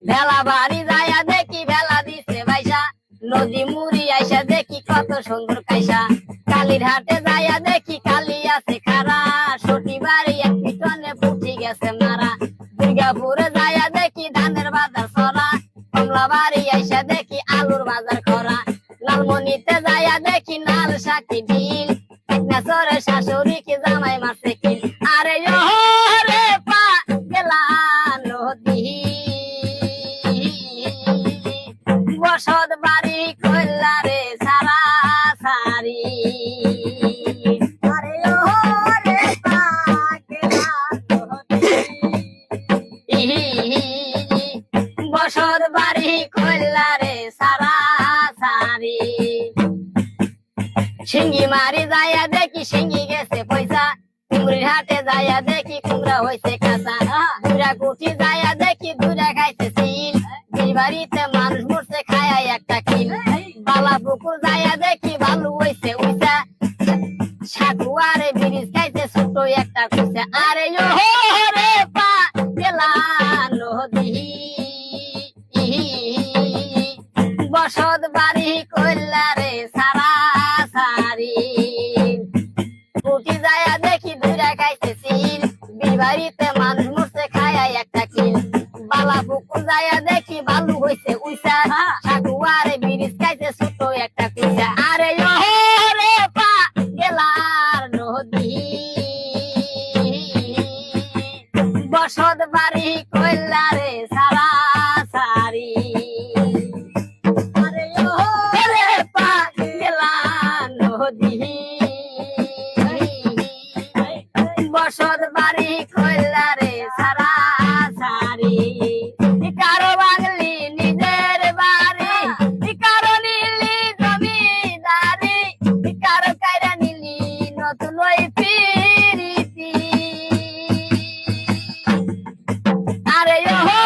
ভেলা বাড়ি যাইয়া দেখি ভেলা দিছে ভাইসা, নদী মুড়ি আইসা দেখি কত সুন্দর কাইসা, কালীর হাটে যাইয়া দেখি কালি আছে খারা, সটি বাড়ি এক পিটনে পুঠি গেছে মারা, দুর্গাপুরে যাইয়া দেখি ধানের বাজার সরা, কমলা বাড়ি আইসা দেখি আলুর বাজার খরা, লালমনিতে যাইয়া দেখি নাল সাকি ঢিল, একনাচরে শাশুড়ি কি জামাই মারছে কিল, আরে ও রে পা গেলা নদী, বসত বাড়ি কইলা রে সারা সারি, আরে ও রে পা গেলা নদী, বসত বাড়ি কইলা রে সারা সারি, সিঙ্গি মারি যাইয়া দেখি সিঙ্গি গেছে পয়সা, কুমড়ির হাটে যাইয়া দেখি কুমড়া হইছে কাঁচা, দুরা কুঠি যাইয়া দেখি দুরা খাইছে সিল, বিল বাড়িতে মানুষ মরছে খায়া একটা কিল, বালা পুকুর যাইয়া দেখি ভালু হইছে উইসা, সাকুয়ারে ব্রিজ খাইছে ছোট একটা কুচা, আরে ও রে পা গেলা নদী, বসত বাড়ি কইলা রে সারা সারি, কুটি যাইয়া দেখি দুইরা খাইছে সিল, বিবাড়িতে মানুষ মরছে খায়া একটা কিল, বালা পুকুর যাইয়া দেখি ভালু হইছে উইসা, সাকুয়ারে ব্রিজ খাইছে ছোট একটা কুচা, আরে ও রে পা গেলার নদী, বসত বাড়ি কইলা রে সারা সারি, আরে ও রে পা গেলা নদী, বসত বাড়ি কইলা রে সারা সারি, কারো বাঙালি নিজের বাড়ি, কারো নিলি জমিদারি, কারো কাইরা নিলি নতুন ওই পিরিতি, আরে ও